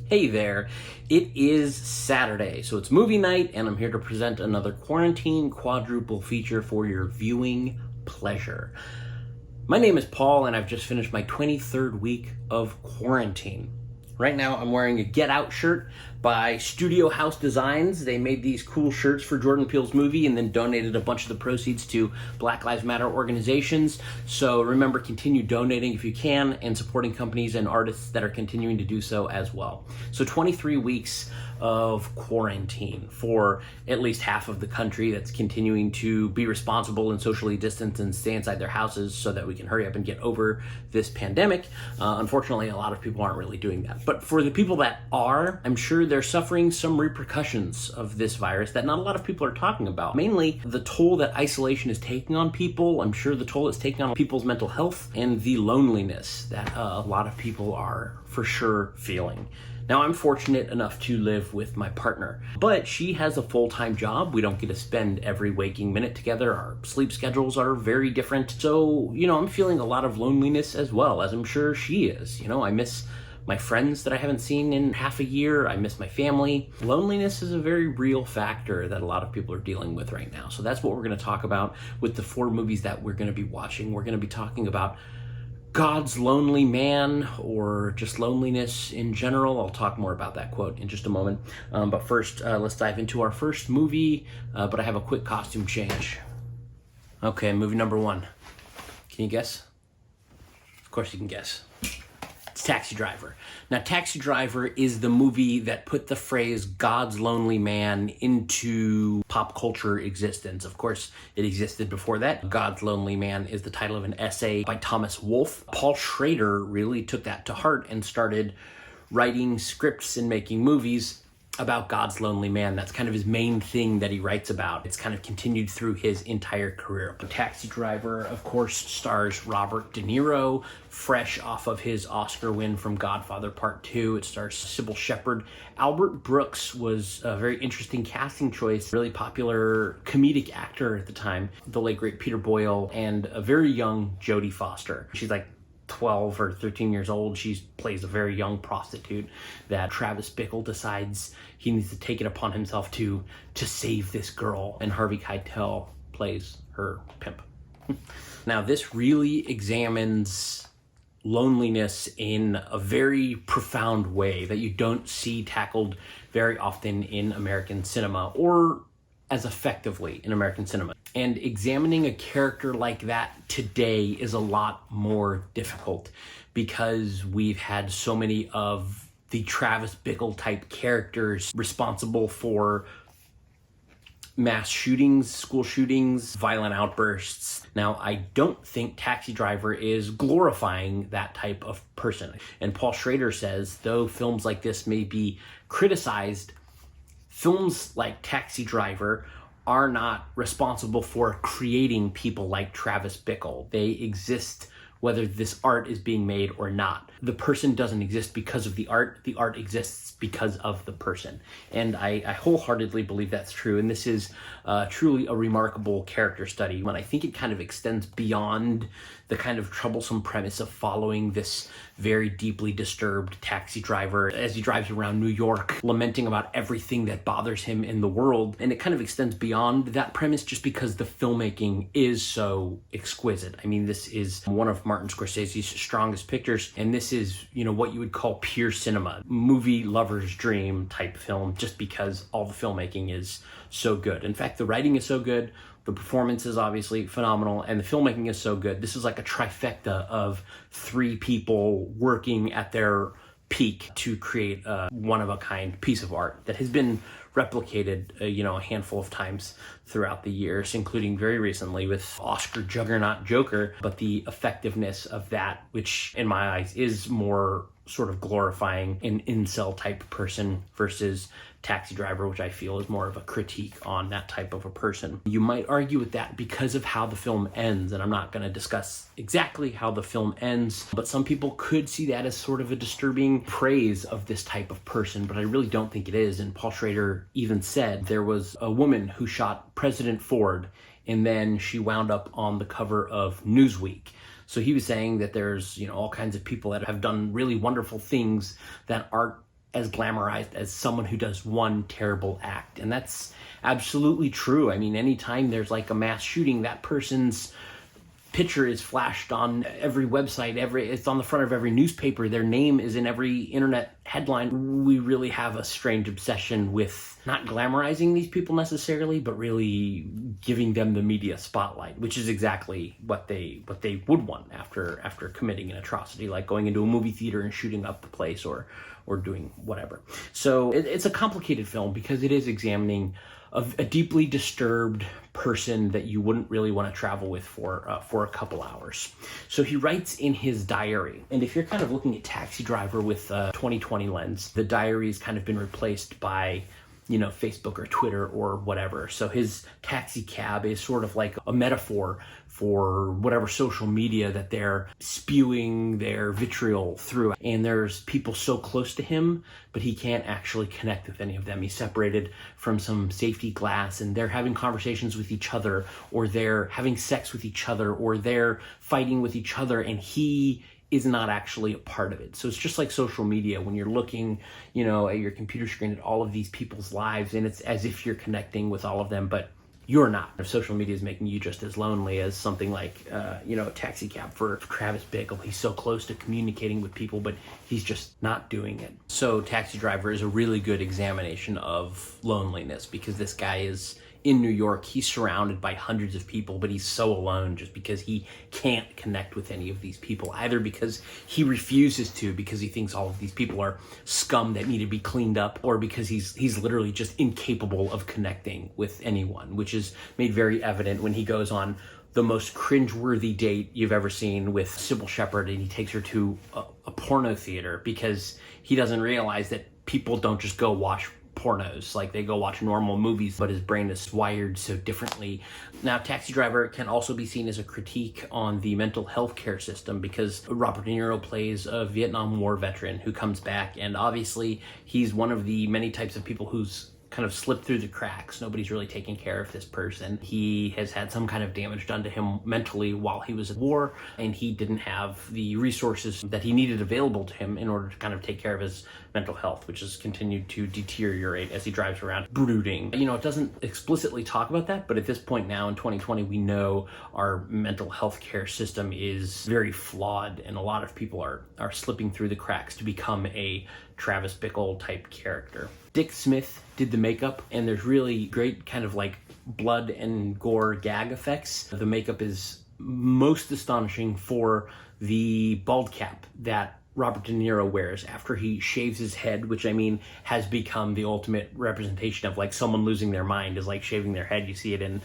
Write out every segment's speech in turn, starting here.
Hey there, it is Saturday, so it's movie night, and I'm here to present another quarantine quadruple feature for your viewing pleasure. My name is Paul, and I've just finished my 23rd week of quarantine. Right now, I'm wearing a Get Out shirt by Studio House Designs. They made these cool shirts for Jordan Peele's movie and then donated a bunch of the proceeds to Black Lives Matter organizations. So remember, continue donating if you can and supporting companies and artists that are continuing to do so as well. So 23 weeks of quarantine for at least half of the country that's continuing to be responsible and socially distance and stay inside their houses so that we can hurry up and get over this pandemic. Unfortunately, a lot of people aren't really doing that. But for the people that are, I'm sure they're suffering some repercussions of this virus that not a lot of people are talking about. Mainly the toll that isolation is taking on people. I'm sure the toll it's taking on people's mental health and the loneliness that a lot of people are for sure feeling. Now, I'm fortunate enough to live with my partner, but she has a full-time job. We don't get to spend every waking minute together. Our sleep schedules are very different. So, I'm feeling a lot of loneliness as well, as I'm sure she is. I miss my friends that I haven't seen in half a year. I miss my family. Loneliness is a very real factor that a lot of people are dealing with right now. So that's what we're going to talk about with the 4 movies that we're going to be watching. We're going to be talking about God's Lonely Man, or just loneliness in general. I'll talk more about that quote in just a moment. But first, let's dive into our first movie, but I have a quick costume change. Okay, movie number 1. Can you guess? Of course you can guess. It's Taxi Driver. Now, Taxi Driver is the movie that put the phrase God's Lonely Man into pop culture existence. Of course, it existed before that. God's Lonely Man is the title of an essay by Thomas Wolfe. Paul Schrader really took that to heart and started writing scripts and making movies about God's Lonely Man. That's kind of his main thing that he writes about. It's kind of continued through his entire career. Taxi Driver, of course, stars Robert De Niro, fresh off of his Oscar win from Godfather Part 2. It stars Sybil Shepherd. Albert Brooks was a very interesting casting choice, really popular comedic actor at the time. The late, great Peter Boyle, and a very young Jodie Foster. She's like 12 or 13 years old. She plays a very young prostitute that Travis Bickle decides he needs to take it upon himself to save this girl, and Harvey Keitel plays her pimp. Now, this really examines loneliness in a very profound way that you don't see tackled very often in American cinema, or as effectively in American cinema. And examining a character like that today is a lot more difficult because we've had so many of the Travis Bickle type characters responsible for mass shootings, school shootings, violent outbursts. Now, I don't think Taxi Driver is glorifying that type of person. And Paul Schrader says, though films like this may be criticized, films like Taxi Driver are not responsible for creating people like Travis Bickle. They exist whether this art is being made or not. The person doesn't exist because of the art exists because of the person. And I wholeheartedly believe that's true. And this is truly a remarkable character study. And I think it kind of extends beyond the kind of troublesome premise of following this very deeply disturbed taxi driver as he drives around New York, lamenting about everything that bothers him in the world. And it kind of extends beyond that premise just because the filmmaking is so exquisite. I mean, this is one of Martin Scorsese's strongest pictures, and this is, what you would call pure cinema, movie lover's dream type film, just because all the filmmaking is so good. In fact, the writing is so good, the performance is obviously phenomenal, and the filmmaking is so good. This is like a trifecta of 3 people working at their peak to create a one-of-a-kind piece of art that has been replicated, a handful of times throughout the years, including very recently with Oscar juggernaut Joker. But the effectiveness of that, which in my eyes is more sort of glorifying an incel type person versus Taxi Driver, which I feel is more of a critique on that type of a person. You might argue with that because of how the film ends, and I'm not going to discuss exactly how the film ends, but some people could see that as sort of a disturbing praise of this type of person, but I really don't think it is. And Paul Schrader even said there was a woman who shot President Ford, and then she wound up on the cover of Newsweek. So he was saying that there's, all kinds of people that have done really wonderful things that aren't as glamorized as someone who does one terrible act. And that's absolutely true. I mean, anytime there's like a mass shooting, that person's picture is flashed on every website, it's on the front of every newspaper, their name is in every internet headline. We really have a strange obsession with not glamorizing these people necessarily, but really giving them the media spotlight, which is exactly what they would want after committing an atrocity, like going into a movie theater and shooting up the place or doing whatever. So it's a complicated film because it is examining a deeply disturbed person that you wouldn't really want to travel with for a couple hours. So he writes in his diary, and if you're kind of looking at Taxi Driver with a 2020 lens, the diary's kind of been replaced by, you know, Facebook or Twitter or whatever. So his taxi cab is sort of like a metaphor for whatever social media that they're spewing their vitriol through. And there's people so close to him, but he can't actually connect with any of them. He's separated from some safety glass, and they're having conversations with each other, or they're having sex with each other, or they're fighting with each other, and he is not actually a part of it. So it's just like social media when you're looking, you know, at your computer screen at all of these people's lives, and it's as if you're connecting with all of them, but you're not. If social media is making you just as lonely as something like, you know, a taxi cab for Travis Bickle. He's so close to communicating with people, but he's just not doing it. So Taxi Driver is a really good examination of loneliness because this guy is in New York. He's surrounded by hundreds of people, but he's so alone just because he can't connect with any of these people, either because he refuses to because he thinks all of these people are scum that need to be cleaned up, or because he's literally just incapable of connecting with anyone, which is made very evident when he goes on the most cringeworthy date you've ever seen with Sybil Shepherd, and he takes her to a porno theater because he doesn't realize that people don't just go watch pornos, like they go watch normal movies, but his brain is wired so differently. Now, Taxi Driver can also be seen as a critique on the mental health care system because Robert De Niro plays a Vietnam War veteran who comes back, and obviously he's one of the many types of people who's kind of slipped through the cracks. Nobody's really taking care of this person. He has had some kind of damage done to him mentally while he was at war, and he didn't have the resources that he needed available to him in order to kind of take care of his mental health, which has continued to deteriorate as he drives around brooding. You know, it doesn't explicitly talk about that, but at this point now in 2020, we know our mental health care system is very flawed, and a lot of people are slipping through the cracks to become a Travis Bickle type character. Dick Smith did the makeup, and there's really great kind of like blood and gore gag effects. The makeup is most astonishing for the bald cap that Robert De Niro wears after he shaves his head, which I mean has become the ultimate representation of like someone losing their mind is like shaving their head. You see it in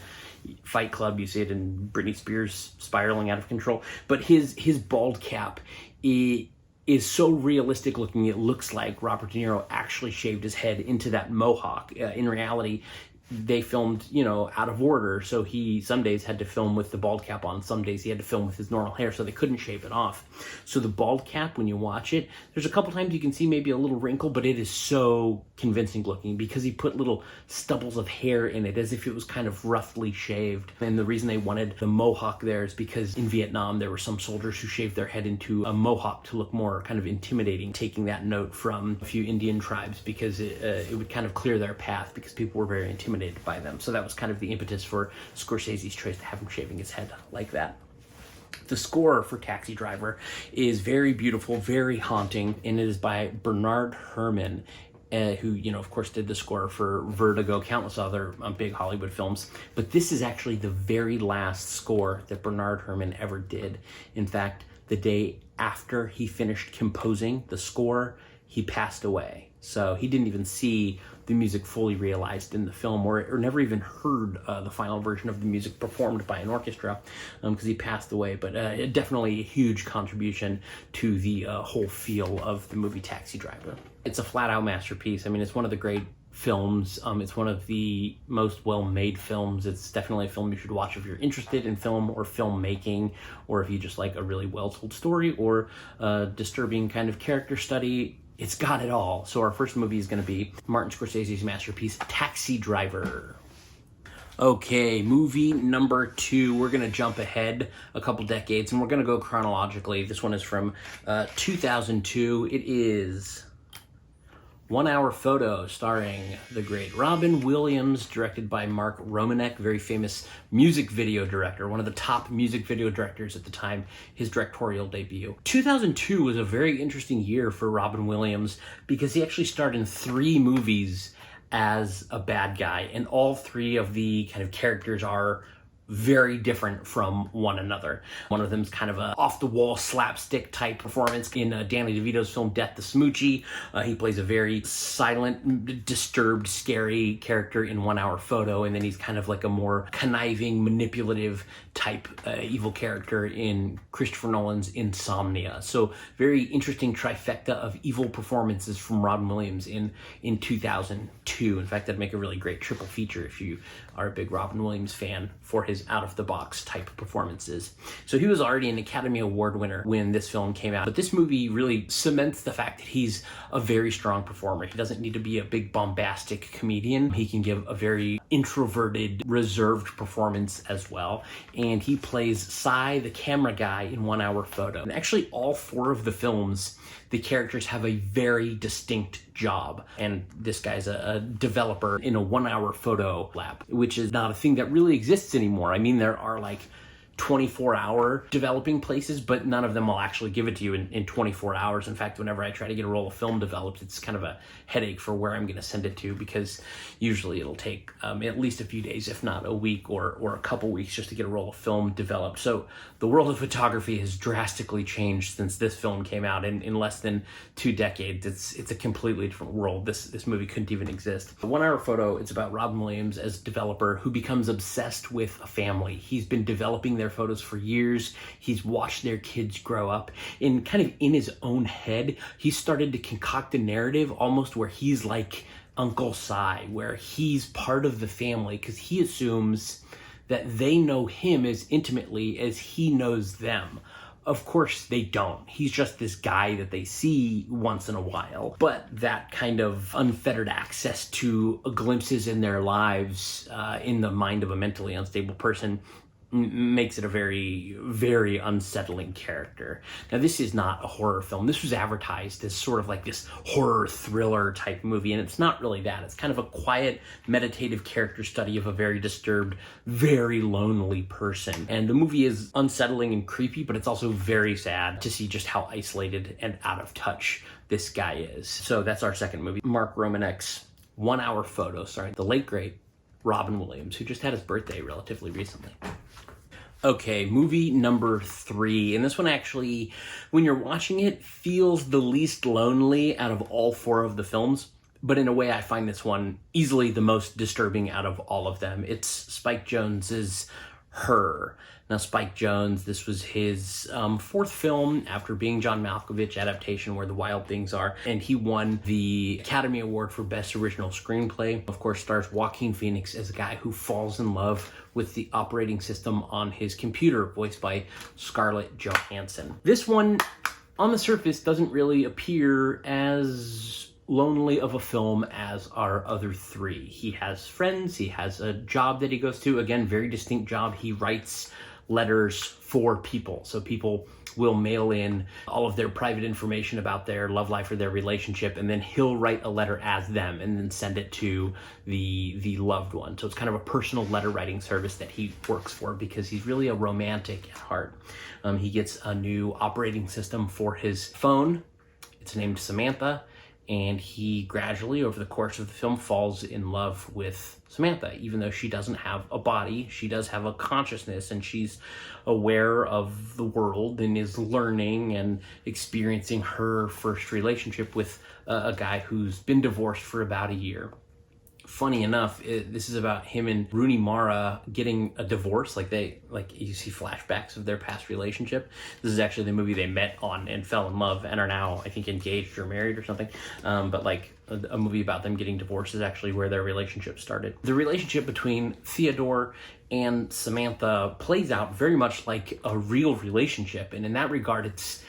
Fight Club, you see it in Britney Spears spiraling out of control. But his bald cap is so realistic looking, it looks like Robert De Niro actually shaved his head into that mohawk. In reality, they filmed, you know, out of order, so he some days had to film with the bald cap on, some days he had to film with his normal hair, so they couldn't shave it off. So the bald cap, when you watch it, there's a couple times you can see maybe a little wrinkle, but it is so convincing looking because he put little stubbles of hair in it as if it was kind of roughly shaved. And the reason they wanted the mohawk there is because in Vietnam there were some soldiers who shaved their head into a mohawk to look more kind of intimidating, taking that note from a few Indian tribes because it would kind of clear their path because people were very intimidated by them. So that was kind of the impetus for Scorsese's choice to have him shaving his head like that. The score for Taxi Driver is very beautiful, very haunting, and it is by Bernard Herrmann, who, you know, of course, did the score for Vertigo, countless other big Hollywood films. But this is actually the very last score that Bernard Herrmann ever did. In fact, the day after he finished composing the score, he passed away. So he didn't even see the music fully realized in the film, or never even heard the final version of the music performed by an orchestra because he passed away. But definitely a huge contribution to the whole feel of the movie Taxi Driver. It's a flat-out masterpiece. I mean, it's one of the great films. It's one of the most well-made films. It's definitely a film you should watch if you're interested in film or filmmaking, or if you just like a really well-told story or a disturbing kind of character study. It's got it all. So our first movie is going to be Martin Scorsese's masterpiece, Taxi Driver. Okay, movie number 2. We're going to jump ahead a couple decades, and we're going to go chronologically. This one is from 2002. It is 1 Hour Photo, starring the great Robin Williams, directed by Mark Romanek, very famous music video director, one of the top music video directors at the time, his directorial debut. 2002 was a very interesting year for Robin Williams because he actually starred in 3 movies as a bad guy, and all 3 of the kind of characters are very different from one another. One of them is kind of a off-the-wall slapstick type performance in Danny DeVito's film Death to Smoochie. He plays a very silent, disturbed, scary character in 1 Hour Photo, and then he's kind of like a more conniving, manipulative type evil character in Christopher Nolan's Insomnia. So very interesting trifecta of evil performances from Robin Williams in 2002. In fact, that'd make a really great triple feature if you are a big Robin Williams fan for his out-of-the-box type performances. So he was already an Academy Award winner when this film came out, but this movie really cements the fact that he's a very strong performer. He doesn't need to be a big bombastic comedian. He can give a very introverted, reserved performance as well. And he plays Cy, the camera guy, in 1 Hour Photo. And actually all 4 of the films, the characters have a very distinct job. And this guy's a developer in a 1 Hour Photo lab, which is not a thing that really exists anymore. I mean, there are like 24-hour developing places, but none of them will actually give it to you in 24 hours. In fact, whenever I try to get a roll of film developed, it's kind of a headache for where I'm going to send it to, because usually it'll take at least a few days, if not a week or a couple weeks, just to get a roll of film developed. So the world of photography has drastically changed since this film came out in less than 2 decades. It's a completely different world. This movie couldn't even exist. The 1 Hour Photo, it's about Robin Williams as a developer who becomes obsessed with a family. He's been developing their photos for years. He's watched their kids grow up, and kind of in his own head, he started to concoct a narrative almost where he's like Uncle Cy, where he's part of the family because he assumes that they know him as intimately as he knows them. Of course they don't. He's just this guy that they see once in a while. But that kind of unfettered access to glimpses in their lives in the mind of a mentally unstable person makes it a very, very unsettling character. Now, this is not a horror film. This was advertised as sort of like this horror thriller type movie, and it's not really that. It's kind of a quiet, meditative character study of a very disturbed, very lonely person. And the movie is unsettling and creepy, but it's also very sad to see just how isolated and out of touch this guy is. So that's our second movie. Mark Romanek's 1 Hour Photo, starring the late, great Robin Williams, who just had his birthday relatively recently. Okay, movie number 3, and this one actually, when you're watching it, feels the least lonely out of all 4 of the films, but in a way I find this one easily the most disturbing out of all of them. It's Spike Jonze's Her. Now, Spike Jonze, this was his 4th film after being John Malkovich adaptation Where the Wild Things Are, and he won the Academy Award for Best Original Screenplay. Of course, stars Joaquin Phoenix as a guy who falls in love with the operating system on his computer, voiced by Scarlett Johansson. This one, on the surface, doesn't really appear as lonely of a film as our other 3. He has friends, he has a job that he goes to, again, very distinct job. He writes letters for people, so people will mail in all of their private information about their love life or their relationship, and then he'll write a letter as them and then send it to the loved one. So it's kind of a personal letter writing service that he works for because he's really a romantic at heart. He gets a new operating system for his phone. It's named Samantha, and he gradually, over the course of the film, falls in love with Samantha. Even though she doesn't have a body, she does have a consciousness, and she's aware of the world and is learning and experiencing her first relationship with a guy who's been divorced for about a year. Funny enough, this is about him and Rooney Mara getting a divorce. Like you see flashbacks of their past relationship. This is actually the movie they met on and fell in love and are now, I think, engaged or married or something. But like a movie about them getting divorced is actually where their relationship started. The relationship between Theodore and Samantha plays out very much like a real relationship, and in that regard, it's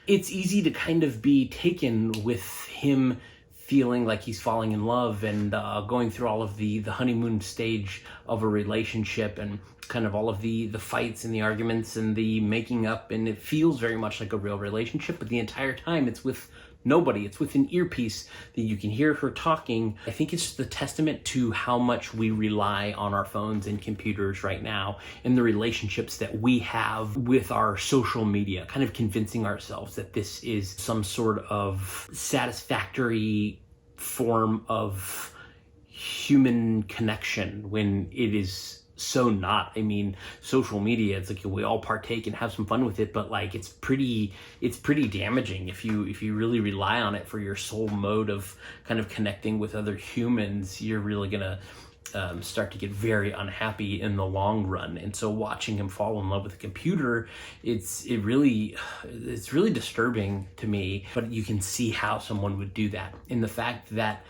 easy to kind of be taken with him feeling like he's falling in love and going through all of the honeymoon stage of a relationship and kind of all of the fights and the arguments and the making up, and it feels very much like a real relationship, but the entire time it's with nobody. It's with an earpiece that you can hear her talking. I think it's the testament to how much we rely on our phones and computers right now, and the relationships that we have with our social media, kind of convincing ourselves that this is some sort of satisfactory form of human connection when it is so not. I mean, social media, it's like we all partake and have some fun with it, but like it's pretty damaging if you really rely on it for your sole mode of kind of connecting with other humans. You're really gonna start to get very unhappy in the long run. And so watching him fall in love with a computer, it's really disturbing to me. But you can see how someone would do that, and the fact that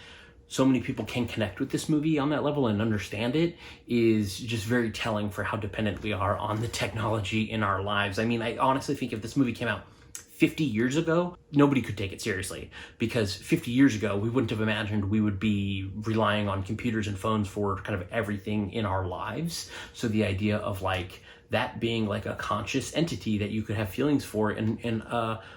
so many people can connect with this movie on that level and understand it is just very telling for how dependent we are on the technology in our lives. I mean, I honestly think if this movie came out 50 years ago, nobody could take it seriously, because 50 years ago, we wouldn't have imagined we would be relying on computers and phones for kind of everything in our lives. So the idea of like that being like a conscious entity that you could have feelings for and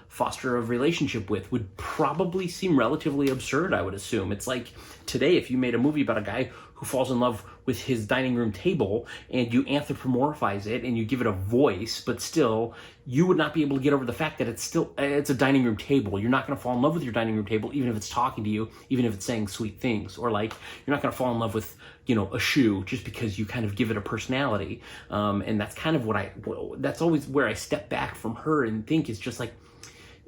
foster a relationship with would probably seem relatively absurd, I would assume. It's like today, if you made a movie about a guy who falls in love with his dining room table and you anthropomorphize it and you give it a voice, but still you would not be able to get over the fact that it's a dining room table. You're not going to fall in love with your dining room table, even if it's talking to you, even if it's saying sweet things. Or like, you're not going to fall in love with, a shoe just because you kind of give it a personality. And that's kind of that's always where I step back from her and think is just like,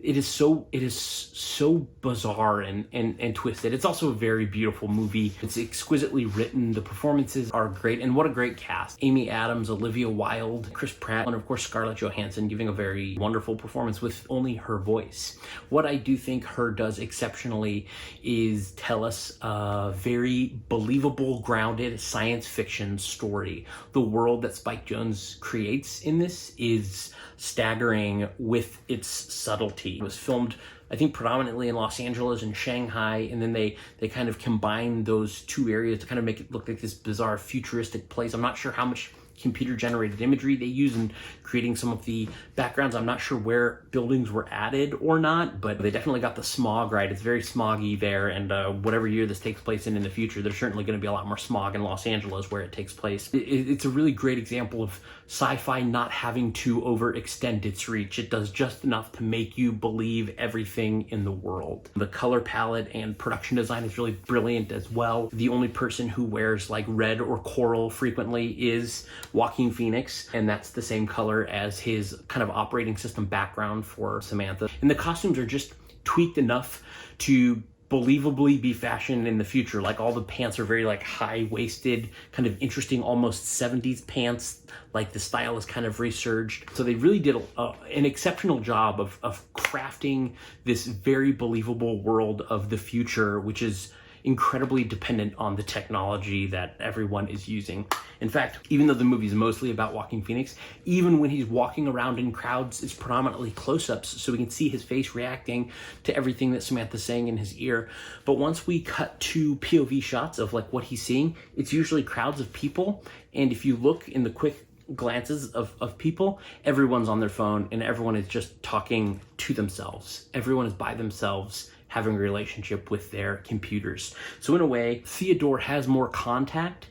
it is so bizarre and twisted. It's also a very beautiful movie. It's exquisitely written. The performances are great, and what a great cast. Amy Adams, Olivia Wilde, Chris Pratt, and of course Scarlett Johansson giving a very wonderful performance with only her voice. What I do think her does exceptionally is tell us a very believable, grounded science fiction story. The world that Spike Jonze creates in this is staggering with its subtlety. It was filmed, I think, predominantly in Los Angeles and Shanghai, and then they kind of combined those two areas to kind of make it look like this bizarre futuristic place. I'm not sure how much computer-generated imagery they use in creating some of the backgrounds. I'm not sure where buildings were added or not, but they definitely got the smog right. It's very smoggy there, and whatever year this takes place in the future, there's certainly going to be a lot more smog in Los Angeles where it takes place. It's a really great example of sci-fi not having to overextend its reach. It does just enough to make you believe everything in the world. The color palette and production design is really brilliant as well. The only person who wears like red or coral frequently is Joaquin Phoenix, and that's the same color as his kind of operating system background for Samantha. And the costumes are just tweaked enough to believably be fashioned in the future. Like all the pants are very like high-waisted, kind of interesting, almost 70s pants. Like the style is kind of resurged. So they really did an exceptional job of crafting this very believable world of the future, which is incredibly dependent on the technology that everyone is using. In fact, even though the movie is mostly about Joaquin Phoenix, even when he's walking around in crowds, it's predominantly close-ups, so we can see his face reacting to everything that Samantha's saying in his ear. But once we cut to POV shots of like what he's seeing, it's usually crowds of people, and if you look in the quick glances of people, everyone's on their phone and everyone is just talking to themselves. Everyone is by themselves, having a relationship with their computers. So in a way, Theodore has more contact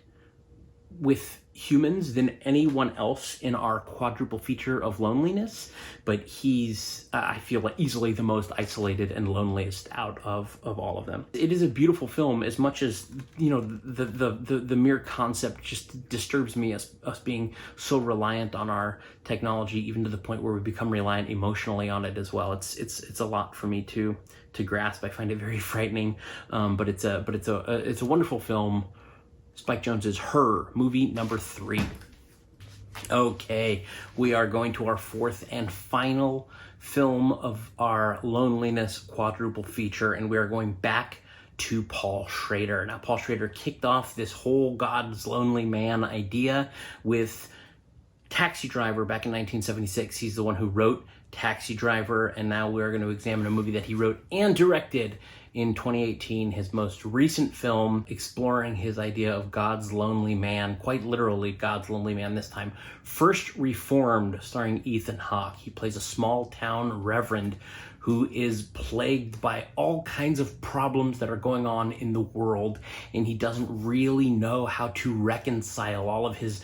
with humans than anyone else in our quadruple feature of loneliness, but he's, I feel like, easily the most isolated and loneliest out of all of them. It is a beautiful film, as much as, the mere concept just disturbs me, as us being so reliant on our technology, even to the point where we become reliant emotionally on it as well. It's a lot for me to grasp. I find it very frightening, but it's a wonderful film. Spike Jonze's Her, movie number 3. Okay, we are going to our fourth and final film of our loneliness quadruple feature, and we are going back to Paul Schrader. Now, Paul Schrader kicked off this whole God's Lonely Man idea with Taxi Driver back in 1976. He's the one who wrote Taxi Driver, and now we're going to examine a movie that he wrote and directed in 2018, his most recent film, exploring his idea of God's Lonely Man, quite literally God's Lonely Man this time. First Reformed, starring Ethan Hawke. He plays a small-town reverend who is plagued by all kinds of problems that are going on in the world, and he doesn't really know how to reconcile all of his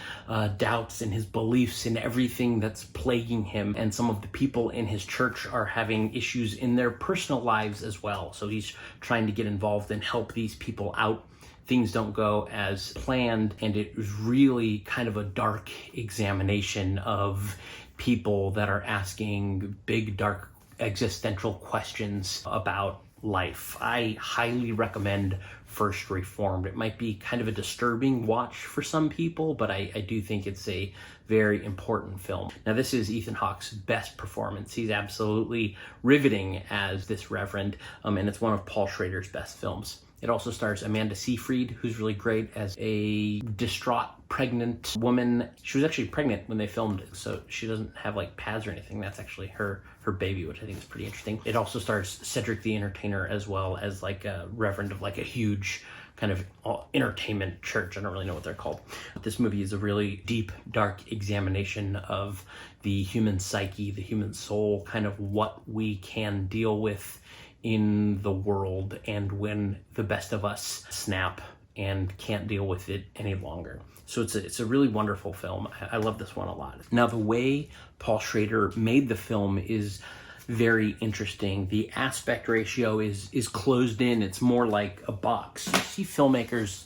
doubts and his beliefs and everything that's plaguing him. And some of the people in his church are having issues in their personal lives as well, so he's trying to get involved and help these people out. Things don't go as planned, and it was really kind of a dark examination of people that are asking big, dark, existential questions about life. I highly recommend First Reformed. It might be kind of a disturbing watch for some people, but I do think it's a very important film. Now, this is Ethan Hawke's best performance. He's absolutely riveting as this reverend, and it's one of Paul Schrader's best films. It also stars Amanda Seyfried, who's really great as a distraught pregnant woman. She was actually pregnant when they filmed it, so she doesn't have like pads or anything. That's actually her baby, which I think is pretty interesting. It also stars Cedric the Entertainer as well as like a reverend of like a huge kind of entertainment church. I don't really know what they're called. But this movie is a really deep, dark examination of the human psyche, the human soul, kind of what we can deal with in the world, and when the best of us snap and can't deal with it any longer. So it's a really wonderful film. I love this one a lot. Now, the way Paul Schrader made the film is very interesting. The aspect ratio is closed in. It's more like a box. You see filmmakers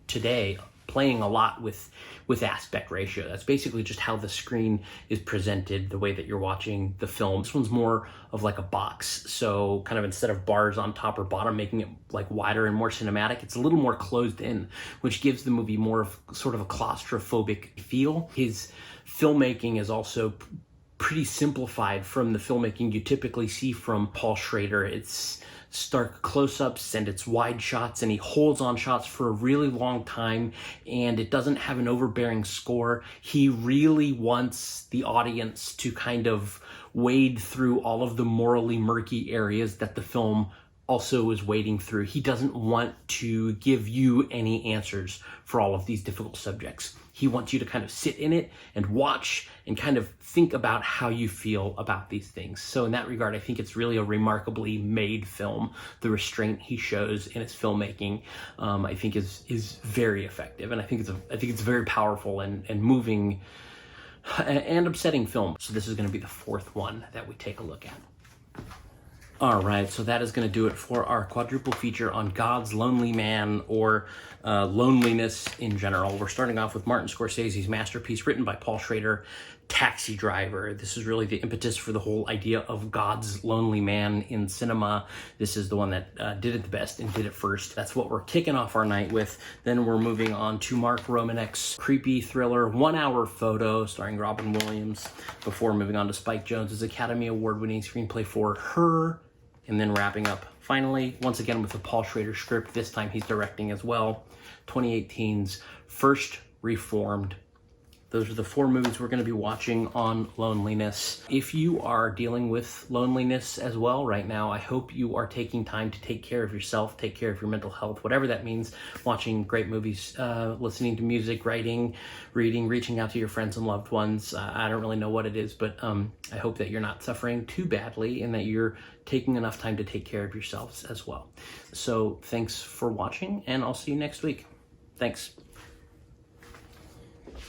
today playing a lot with aspect ratio. That's basically just how the screen is presented, the way that you're watching the film. This one's more of like a box. So kind of instead of bars on top or bottom, making it like wider and more cinematic, it's a little more closed in, which gives the movie more of sort of a claustrophobic feel. His filmmaking is also pretty simplified from the filmmaking you typically see from Paul Schrader. It's stark close-ups and it's wide shots, and he holds on shots for a really long time, and it doesn't have an overbearing score. He really wants the audience to kind of wade through all of the morally murky areas that the film also is wading through. He doesn't want to give you any answers for all of these difficult subjects. He wants you to kind of sit in it and watch and kind of think about how you feel about these things. So in that regard, I think it's really a remarkably made film. The restraint he shows in his filmmaking, I think is very effective, and I think it's a very powerful and moving and upsetting film. So this is going to be the fourth one that we take a look at. All right, so that is going to do it for our quadruple feature on God's Lonely Man, or loneliness in general. We're starting off with Martin Scorsese's masterpiece written by Paul Schrader, Taxi Driver. This is really the impetus for the whole idea of God's Lonely Man in cinema. This is the one that did it the best and did it first. That's what we're kicking off our night with. Then we're moving on to Mark Romanek's creepy thriller 1 Hour Photo, starring Robin Williams, before moving on to Spike Jonze's Academy Award-winning screenplay for Her, and then wrapping up finally, once again, with a Paul Schrader script. This time he's directing as well, 2018's First Reformed. Those are the 4 movies we're going to be watching on loneliness. If you are dealing with loneliness as well right now, I hope you are taking time to take care of yourself, take care of your mental health, whatever that means. Watching great movies, listening to music, writing, reading, reaching out to your friends and loved ones. I don't really know what it is, but I hope that you're not suffering too badly and that you're taking enough time to take care of yourselves as well. So thanks for watching, and I'll see you next week. Thanks.